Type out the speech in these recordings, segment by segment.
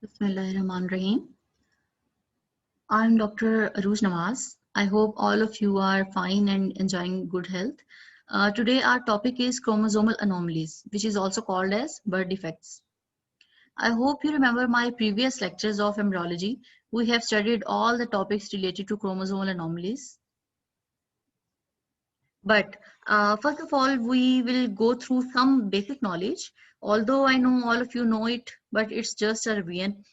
Bismillahirrahmanirrahim. I'm Dr. Aruj Nawaz. I hope all of you are fine and enjoying good health. Today our topic is chromosomal anomalies, which is also called as birth defects. I hope you remember my previous lectures of embryology. We have studied all the topics related to chromosomal anomalies. But first of all, we will go through some basic knowledge. Although I know all of you know it, but it's just a revision.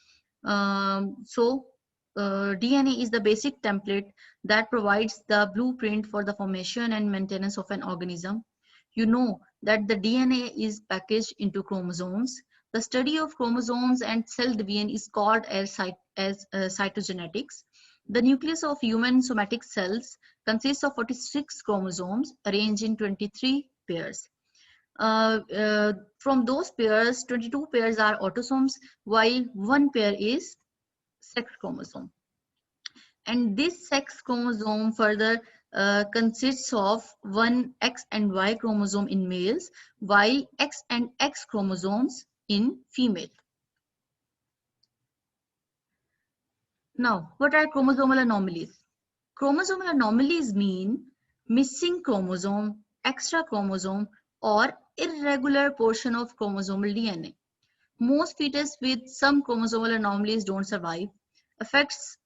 DNA is the basic template that provides the blueprint for the formation and maintenance of an organism. You know that the DNA is packaged into chromosomes. The study of chromosomes and cell division is called as cytogenetics. The nucleus of human somatic cells consists of 46 chromosomes arranged in 23 pairs. From those pairs, 22 pairs are autosomes, while one pair is sex chromosome. And this sex chromosome further consists of one X and Y chromosome in males, while X and X chromosomes in female. Now, what are chromosomal anomalies? Chromosomal anomalies mean missing chromosome, extra chromosome, or irregular portion of chromosomal DNA. Most fetus with some chromosomal anomalies don't survive. Affects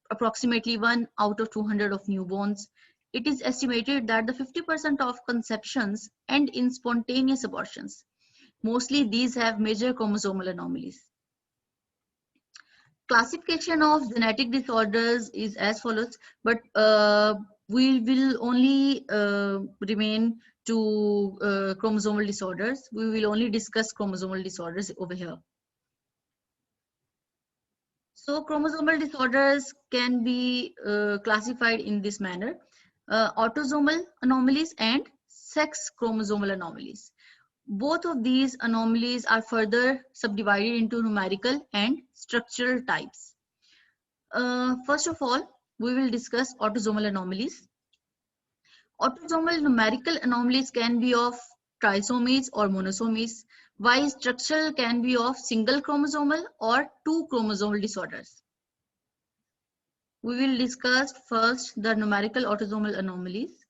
approximately 1 out of 200 of newborns. It is estimated that the 50% of conceptions end in spontaneous abortions. Mostly these have major chromosomal anomalies. Classification of genetic disorders is as follows, but we will only remain to chromosomal disorders. We will only discuss chromosomal disorders over here. So chromosomal disorders can be classified in this manner: autosomal anomalies and sex chromosomal anomalies. Both of these anomalies are further subdivided into numerical and structural types. First of all, we will discuss autosomal anomalies. Autosomal numerical anomalies can be of trisomies or monosomies, while structural can be of single chromosomal or two chromosomal disorders. We will discuss first the numerical autosomal anomalies.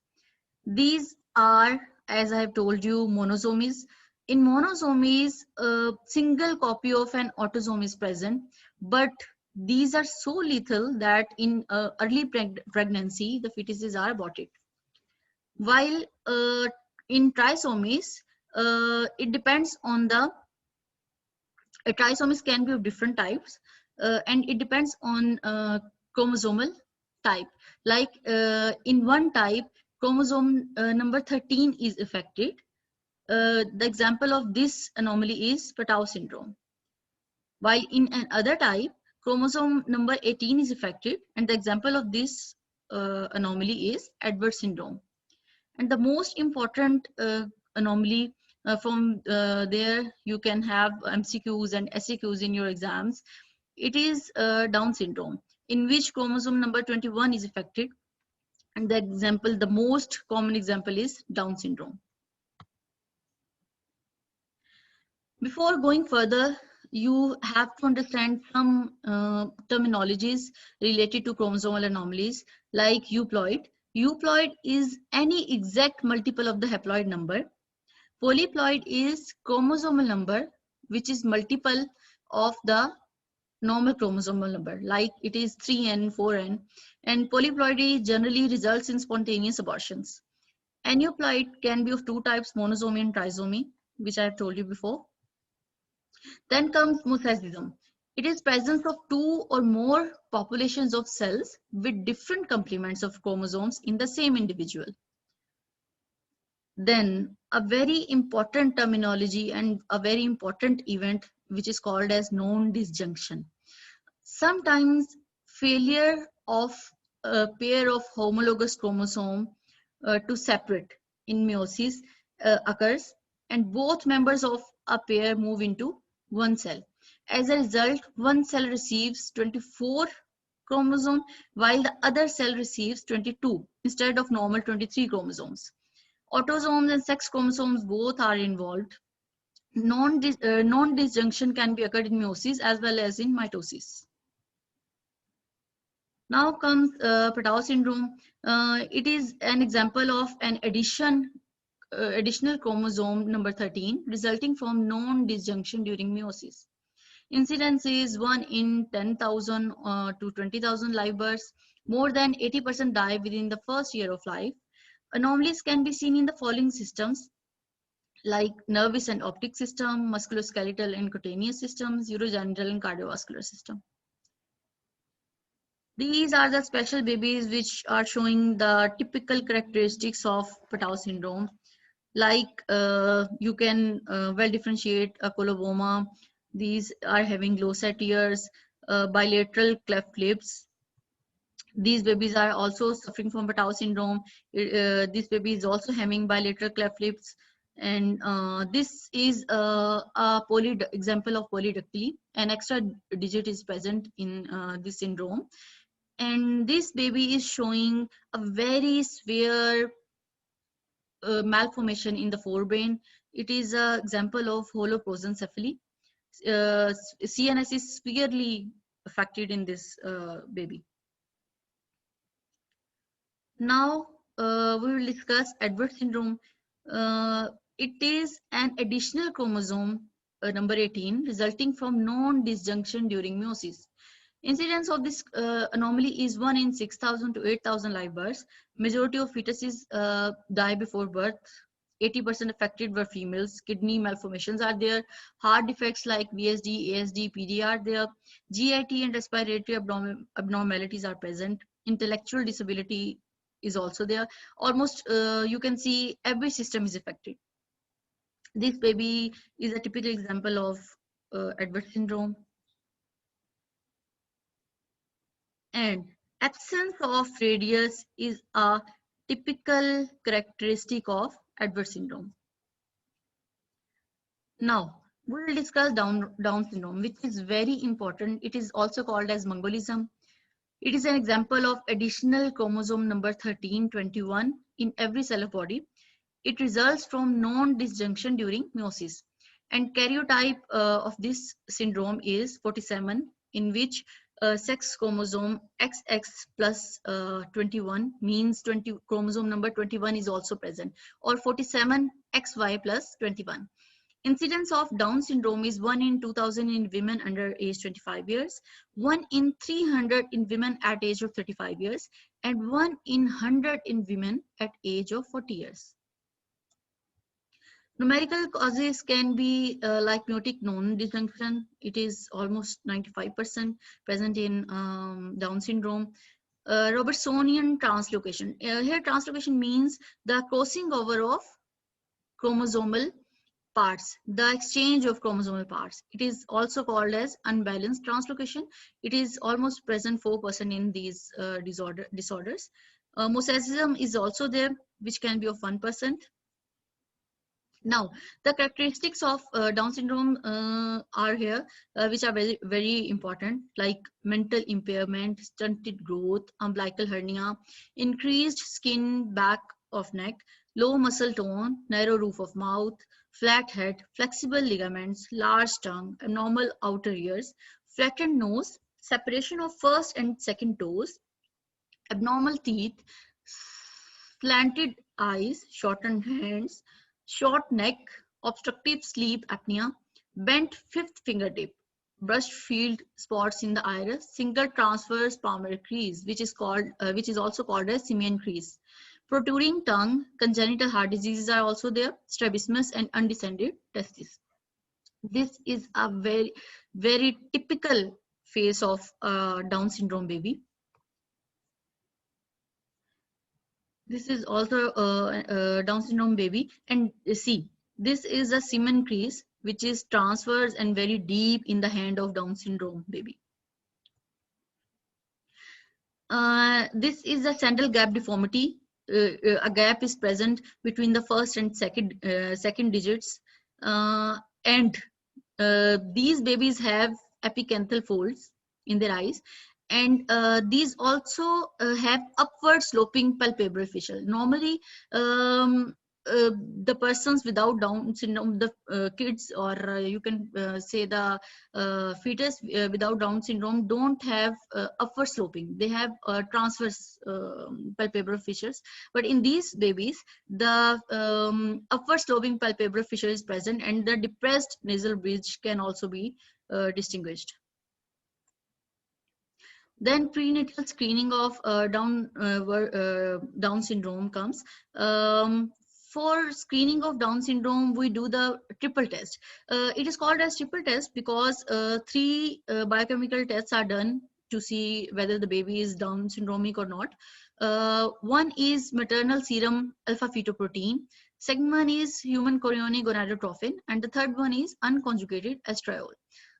These are, as I have told you, monosomies. In monosomies, a single copy of an autosome is present, but these are so lethal that in early pregnancy, the fetuses are aborted. While in trisomies, it depends on the trisomies can be of different types, and it depends on chromosomal type. Like in one type, chromosome number 13 is affected. The example of this anomaly is Patau syndrome. While in another type, chromosome number 18 is affected, and the example of this anomaly is Edwards syndrome. And the most important anomaly from there you can have MCQs and SCQs in your exams. It is Down syndrome, in which chromosome number 21 is affected, and the most common example is Down syndrome. Before going further, you have to understand some terminologies related to chromosomal anomalies, like euploid. Euploid is any exact multiple of the haploid number. Polyploid is chromosomal number, which is multiple of the normal chromosomal number, like it is 3n, 4n. And polyploidy generally results in spontaneous abortions. Aneuploid can be of two types, monosomy and trisomy, which I have told you before. Then comes mosaicism. It is presence of two or more populations of cells with different complements of chromosomes in the same individual. Then a very important terminology and a very important event which is called as non-disjunction. Sometimes failure of a pair of homologous chromosome to separate in meiosis occurs, and both members of a pair move into one cell. As a result, one cell receives 24 chromosomes while the other cell receives 22 instead of normal 23 chromosomes. Autosomes and sex chromosomes both are involved. Non-disjunction can be occurred in meiosis as well as in mitosis. Now comes Patau syndrome. It is an example of an additional chromosome number 13 resulting from non-disjunction during meiosis. Incidence is 1 in 10,000 to 20,000 live births. More than 80% die within the first year of life. Anomalies can be seen in the following systems like nervous and optic system, musculoskeletal and cutaneous systems, urogenital and cardiovascular system. These are the special babies which are showing the typical characteristics of Patau syndrome. Like you can well differentiate a coloboma. These are having low set ears, bilateral cleft lips. These babies are also suffering from Patau syndrome. This baby is also having bilateral cleft lips. And this is a example of polydactyly. An extra digit is present in this syndrome. And this baby is showing a very severe malformation in the forebrain. It is an example of holoprosencephaly. CNS is severely affected in this baby. Now we will discuss Edwards syndrome. It is an additional chromosome number 18 resulting from non-disjunction during meiosis. Incidence of this anomaly is 1 in 6,000 to 8,000 live births. Majority of fetuses die before birth. 80% affected were females. Kidney malformations are there. Heart defects like VSD, ASD, PD are there. GIT and respiratory abnormalities are present. Intellectual disability is also there. Almost you can see every system is affected. This baby is a typical example of Edwards syndrome. And absence of radius is a typical characteristic of Edwards syndrome. Now, we will discuss Down syndrome, which is very important. It is also called as Mongolism. It is an example of additional chromosome number 13, 21 in every cell of body. It results from non-disjunction during meiosis. And karyotype of this syndrome is 47, in which sex chromosome XX plus 21 means chromosome number 21 is also present, or 47 XY plus 21. Incidence of Down syndrome is 1 in 2,000 in women under age 25 years, 1 in 300 in women at age of 35 years, and 1 in 100 in women at age of 40 years. Numerical causes can be like meiotic non-disjunction. It is almost 95% present in Down syndrome. Robertsonian translocation. Here translocation means the crossing over of chromosomal parts, the exchange of chromosomal parts. It is also called as unbalanced translocation. It is almost present 4% in these disorders. Mosaicism is also there, which can be of 1%. Now, the characteristics of Down syndrome are here, which are very, very important, like mental impairment, stunted growth, umbilical hernia, increased skin back of neck, low muscle tone, narrow roof of mouth, flat head, flexible ligaments, large tongue, abnormal outer ears, flattened nose, separation of first and second toes, abnormal teeth, slanted eyes, shortened hands, short neck, obstructive sleep apnea, bent fifth fingertip, brushed field spots in the iris, single transverse palmar crease, which is also called as simian crease, protruding tongue, congenital heart diseases are also there, strabismus and undescended testes. This is a very, very typical phase of Down syndrome baby. This is also a Down syndrome baby, and see, this is a simian crease which is transverse and very deep in the hand of Down syndrome baby. This is a sandal gap deformity. A gap is present between the first and second digits, and these babies have epicanthal folds in their eyes, and these also have upward sloping palpebral fissure. Normally, the persons without Down syndrome, the kids, or you can say the fetus without Down syndrome don't have upward sloping. They have transverse palpebral fissures. But in these babies, the upward sloping palpebral fissure is present, and the depressed nasal bridge can also be distinguished. Then prenatal screening of Down syndrome comes. For screening of Down syndrome, we do the triple test. It is called as triple test because three biochemical tests are done to see whether the baby is Down syndromic or not. One is maternal serum alpha fetoprotein. Second one is human chorionic gonadotrophin, and the third one is unconjugated estriol.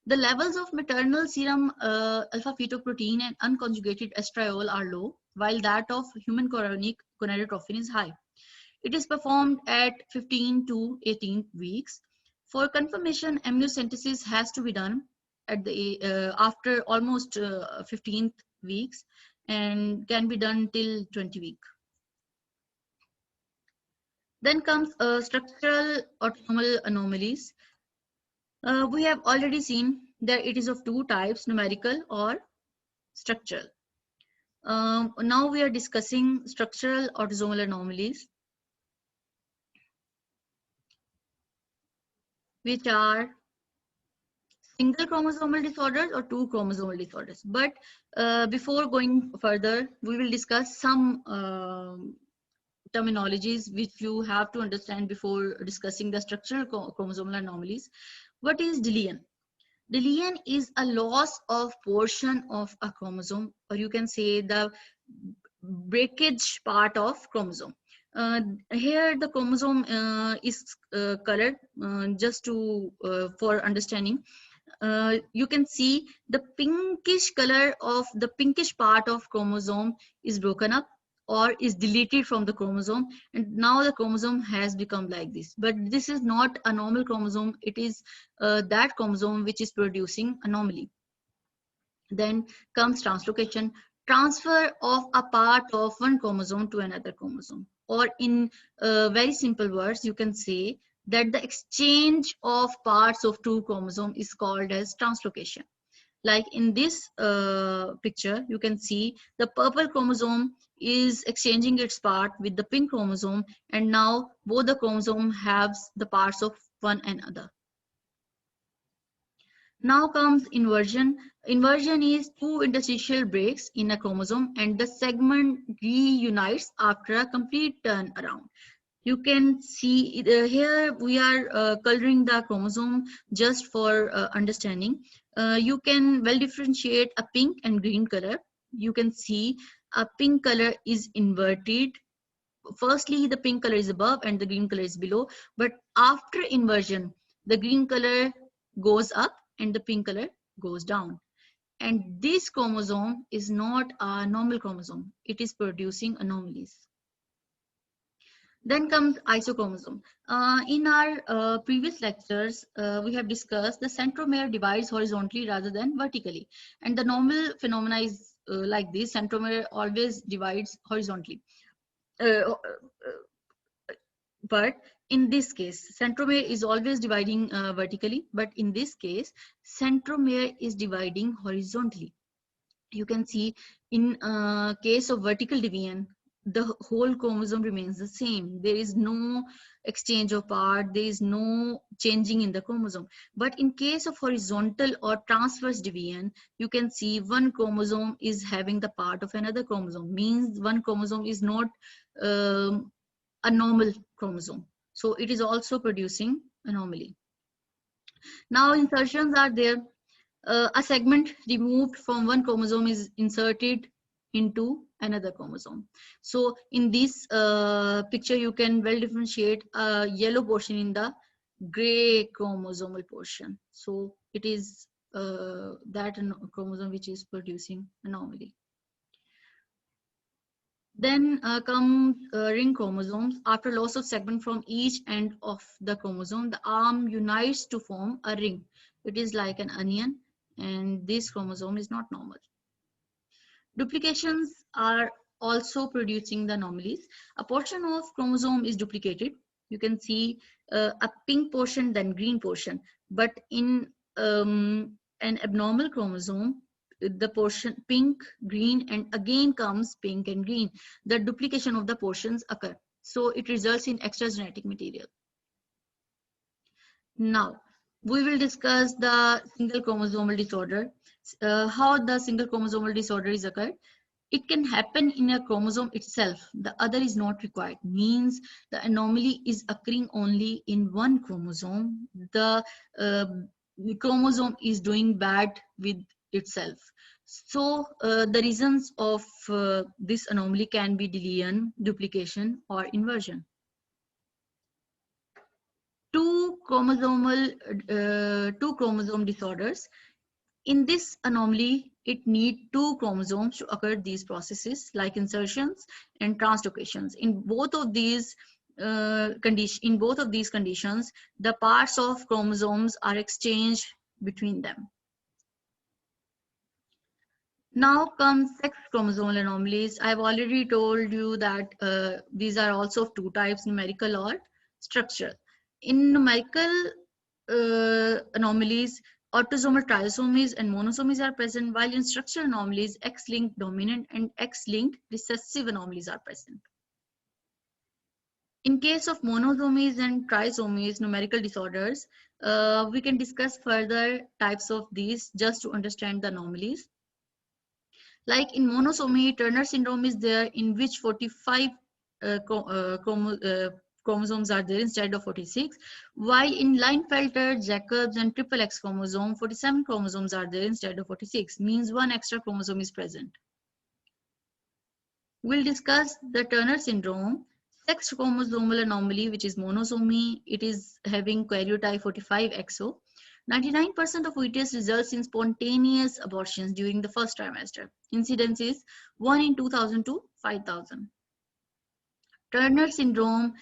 The levels of maternal serum alpha fetoprotein and unconjugated estriol are low, while that of human chorionic gonadotrophin is high. It is performed at 15 to 18 weeks. For confirmation, amniocentesis has to be done at the after almost 15th weeks and can be done till 20 week. Then comes structural autosomal anomalies. We have already seen that it is of two types, numerical or structural. Now we are discussing structural autosomal anomalies, which are single chromosomal disorders or two chromosomal disorders. But before going further, we will discuss some terminologies which you have to understand before discussing the structural chromosomal anomalies. What is deletion? Deletion is a loss of portion of a chromosome, or you can say the breakage part of chromosome. Here the chromosome is colored just to for understanding. You can see the pinkish color of the pinkish part of chromosome is broken up or is deleted from the chromosome, and now the chromosome has become like this. But this is not a normal chromosome. It is that chromosome which is producing anomaly. Then comes translocation, transfer of a part of one chromosome to another chromosome, or in very simple words, you can say that the exchange of parts of two chromosomes is called as translocation. Like in this picture, you can see the purple chromosome is exchanging its part with the pink chromosome, and now both the chromosome have the parts of one another. Now comes inversion. Inversion is two interstitial breaks in a chromosome, and the segment reunites after a complete turnaround. You can see here we are coloring the chromosome just for understanding. You can well differentiate a pink and green color. You can see a pink color is inverted. Firstly, the pink color is above and the green color is below. But after inversion, the green color goes up and the pink color goes down. And this chromosome is not a normal chromosome. It is producing anomalies. Then comes isochromosome. In our previous lectures, we have discussed the centromere divides horizontally rather than vertically. And the normal phenomena is like this: centromere always divides horizontally. But in this case, centromere is always dividing vertically. But in this case, centromere is dividing horizontally. You can see in case of vertical division, the whole chromosome remains the same. There is no exchange of part, there is no changing in the chromosome. But in case of horizontal or transverse division, you can see one chromosome is having the part of another chromosome. Means one chromosome is not a normal chromosome. So it is also producing anomaly. Now insertions are there. A segment removed from one chromosome is inserted into another chromosome. So in this picture, you can well differentiate a yellow portion in the gray chromosomal portion. So it is that chromosome which is producing anomaly. Then come ring chromosomes. After loss of segment from each end of the chromosome, the arm unites to form a ring. It is like an onion, and this chromosome is not normal. Duplications are also producing the anomalies. A portion of chromosome is duplicated. you can see a pink portion, then green portion. But in an abnormal chromosome, the portion pink, green, and again comes pink and green. The duplication of the portions occur. So it results in extra genetic material. Now, we will discuss the single chromosomal disorder. How the single chromosomal disorder is occurred. It can happen in a chromosome itself. The other is not required. Means the anomaly is occurring only in one chromosome. The chromosome is doing bad with itself. So the reasons of this anomaly can be deletion, duplication, or inversion. Two chromosome disorders. In this anomaly, it needs two chromosomes to occur these processes like insertions and translocations. In both of these conditions, the parts of chromosomes are exchanged between them. Now comes sex chromosomal anomalies. I've already told you that these are also of two types, numerical or structural. In numerical anomalies, autosomal trisomies and monosomies are present, while in structural anomalies, X-linked dominant and X-linked recessive anomalies are present. In case of monosomies and trisomies, numerical disorders, we can discuss further types of these just to understand the anomalies. Like in monosomy, Turner syndrome is there, in which 45 chromosomes are there instead of 46, while in Klinefelter, Jacobs, and triple X chromosome, 47 chromosomes are there instead of 46, means one extra chromosome is present. We'll discuss the Turner syndrome, sex chromosomal anomaly, which is monosomy. It is having karyotype 45XO. 99% of fetus results in spontaneous abortions during the first trimester. Incidence is 1 in 2,000 to 5,000. Turner syndrome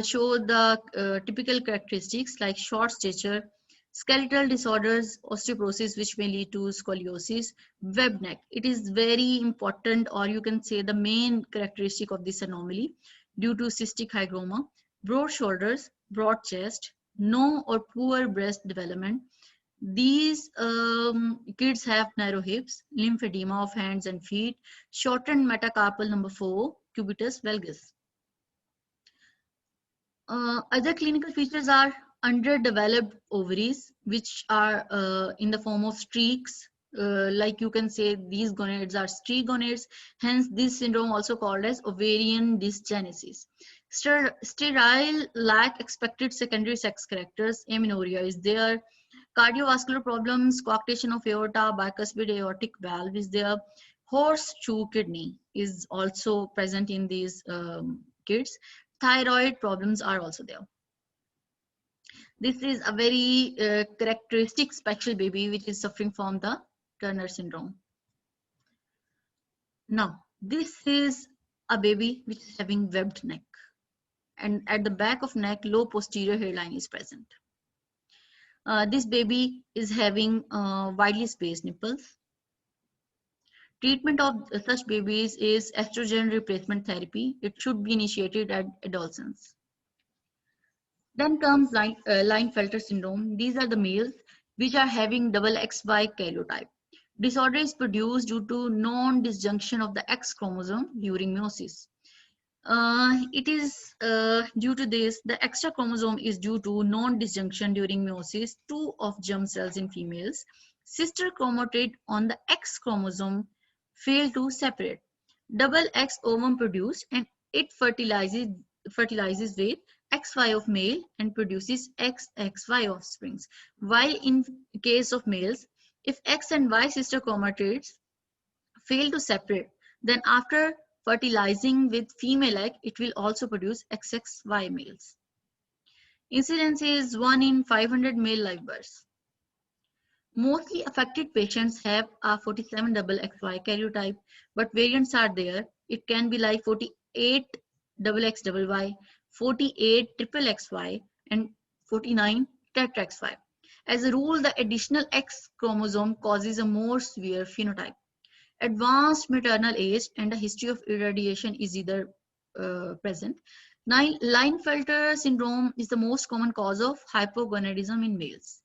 show the typical characteristics like short stature, skeletal disorders, osteoporosis, which may lead to scoliosis, webbed neck. It is very important, or you can say the main characteristic of this anomaly, due to cystic hygroma, broad shoulders, broad chest, no or poor breast development. These kids have narrow hips, lymphedema of hands and feet, shortened metacarpal number 4, cubitus valgus. Other clinical features are underdeveloped ovaries, which are in the form of streaks. Like you can say these gonads are streak gonads. Hence, this syndrome also called as ovarian dysgenesis. Sterile, lack expected secondary sex characters. Amenorrhea is there. Cardiovascular problems, coarctation of aorta, bicuspid aortic valve is there. Horseshoe kidney is also present in these kids. Thyroid problems are also there. This is a very characteristic special baby which is suffering from the Turner syndrome. Now, this is a baby which is having webbed neck, and at the back of neck, low posterior hairline is present. This baby is having widely spaced nipples. Treatment of such babies is estrogen replacement therapy. It should be initiated at adolescence. Then comes Klinefelter syndrome. These are the males which are having double XY karyotype. Disorder is produced due to non-disjunction of the X chromosome during meiosis. It is due to this, the extra chromosome is due to non-disjunction during meiosis, 2 of germ cells in females. Sister chromatid on the X chromosome fail to separate. Double X ovum produced, and it fertilizes with XY of male and produces XXY offsprings. While in case of males, if X and Y sister chromatids fail to separate, then after fertilizing with female egg, it will also produce XXY males. Incidence is 1 in 500 male live births. Mostly affected patients have a 47 double XY karyotype, but variants are there. It can be like 48 double XYY, 48 triple XY, and 49 tetra XY. As a rule, the additional X chromosome causes a more severe phenotype. Advanced maternal age and a history of irradiation is either present. Klinefelter syndrome is the most common cause of hypogonadism in males.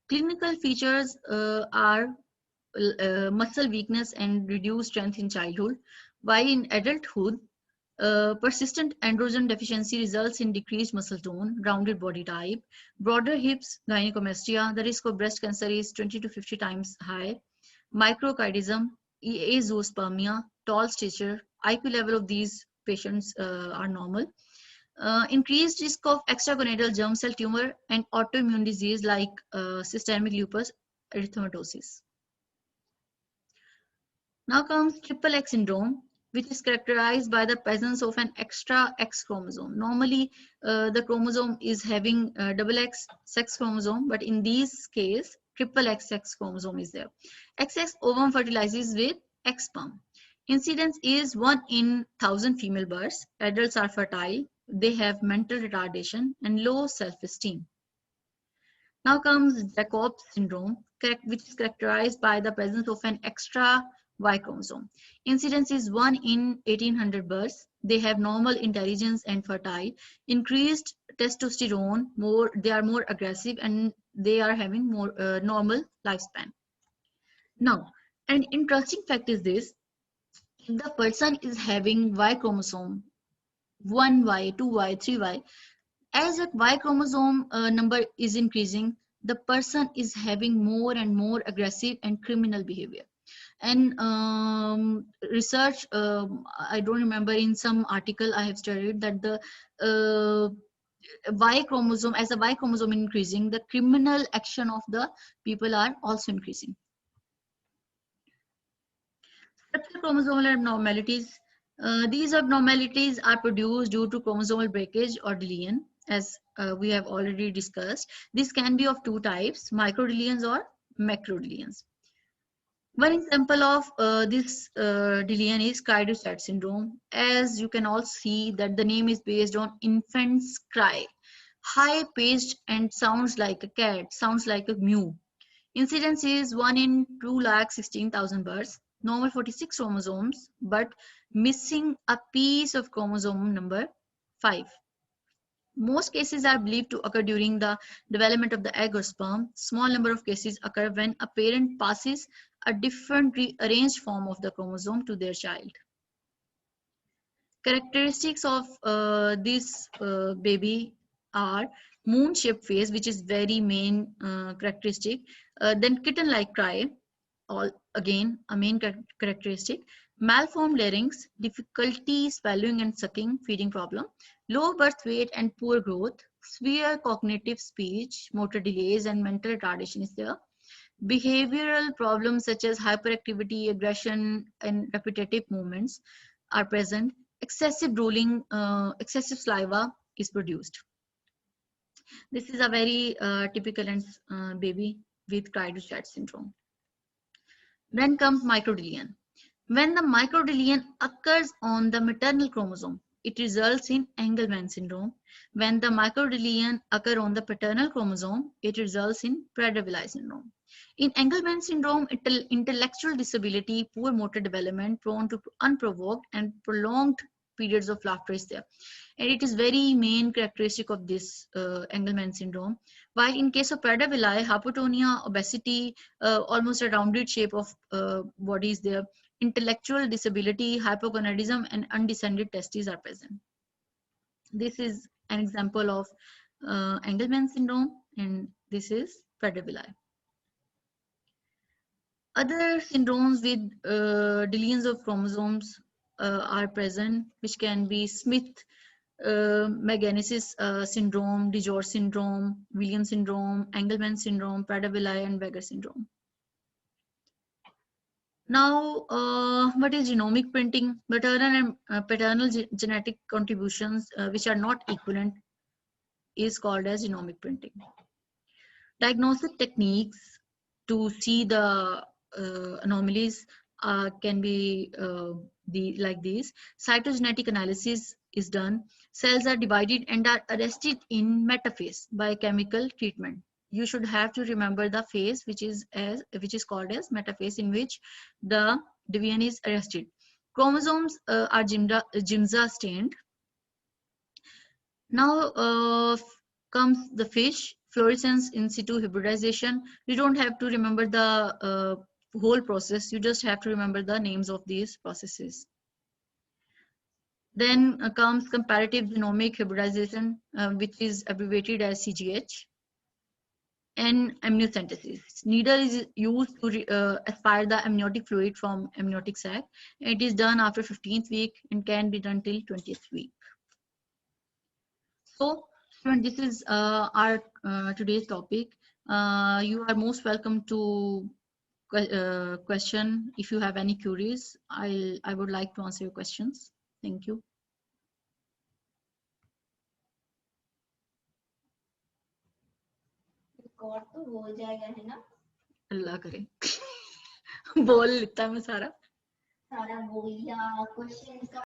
Clinical features are muscle weakness and reduced strength in childhood, while in adulthood, persistent androgen deficiency results in decreased muscle tone, rounded body type, broader hips, gynecomastia. The risk of breast cancer is 20 to 50 times high. Microkidism, azoospermia, tall stature, IQ level of these patients are normal. Increased risk of extragonadal germ cell tumor and autoimmune disease like systemic lupus erythematosus. Now comes triple X syndrome, which is characterized by the presence of an extra X chromosome. Normally, the chromosome is having double X sex chromosome, but in this case, triple X sex chromosome is there. XX ovum fertilizes with X sperm. Incidence is 1 in 1,000 female births. Adults are fertile. They have mental retardation and low self-esteem. Now comes Jacob syndrome, which is characterized by the presence of an extra Y chromosome. Incidence is 1 in 1800 births. They have normal intelligence and fertile. Increased testosterone, they are more aggressive, and they are having more normal lifespan. Now, an interesting fact is this: if the person is having Y chromosome, 1Y, 2Y, 3Y, as a Y chromosome number is increasing, the person is having more and more aggressive and criminal behavior. And research, I don't remember, in some article I have studied that the Y chromosome, as a Y chromosome increasing, the criminal action of the people are also increasing. Structural chromosomal abnormalities. These abnormalities are produced due to chromosomal breakage or deletion, as we have already discussed. This can be of two types, microdeletions or macrodeletions. One example of this deletion is Cry-Duchat syndrome. As you can all see that the name is based on infant's cry, high-pitched and sounds like a cat, sounds like a mew. Incidence is 1 in 216,000 births. Normal 46 chromosomes, but missing a piece of chromosome number 5. Most cases are believed to occur during the development of the egg or sperm. Small number of cases occur when a parent passes a different rearranged form of the chromosome to their child. Characteristics of this baby are moon-shaped face, which is very main characteristic. Then kitten-like cry, all again a main characteristic. Malformed larynx, difficulty swallowing and sucking, feeding problem. Low birth weight and poor growth. Severe cognitive speech, motor delays, and mental retardation is there. Behavioral problems such as hyperactivity, aggression, and repetitive movements are present. Excessive drooling, excessive saliva is produced. This is a very typical baby with Cry-Duchat syndrome. Then comes microdeletion. When the microdeletion occurs on the maternal chromosome, it results in Engelmann syndrome. When the microdeletion occurs on the paternal chromosome, it results in Prader-Willi syndrome. In Engelmann syndrome, intellectual disability, poor motor development, prone to unprovoked and prolonged periods of laughter is there. And it is very main characteristic of this Engelmann syndrome. While in case of Prader-Willi, hypotonia, obesity, almost a rounded shape of body is there. Intellectual disability, hypogonadism, and undescended testes are present. This is an example of Engelmann syndrome, and this is Prader-Willi. Other syndromes with deletions of chromosomes are present, which can be Smith Magenis syndrome, DiGeorge syndrome, Williams syndrome, Engelmann syndrome, Prader-Willi, and Weger syndrome. Now, what is genomic printing? Maternal and paternal genetic contributions, which are not equivalent, is called as genomic printing. Diagnostic techniques to see the anomalies can be like these. Cytogenetic analysis is done. Cells are divided and are arrested in metaphase by chemical treatment. You should have to remember the phase which is called as metaphase, in which the division is arrested. Chromosomes are Giemsa stained. Now comes the fish, fluorescence in situ hybridization. You don't have to remember the whole process. You just have to remember the names of these processes. Then comes comparative genomic hybridization, which is abbreviated as CGH, and amniocentesis. Needle is used to aspire the amniotic fluid from amniotic sac. It is done after 15th week and can be done till 20th week. So, student, this is our today's topic. You are most welcome to question if you have any queries. I would like to answer your questions. Thank you. Record तो हो जाएगा है ना? अल्लाह करे बोल लेता मैं सारा सारा बोल या क्वेश्चन का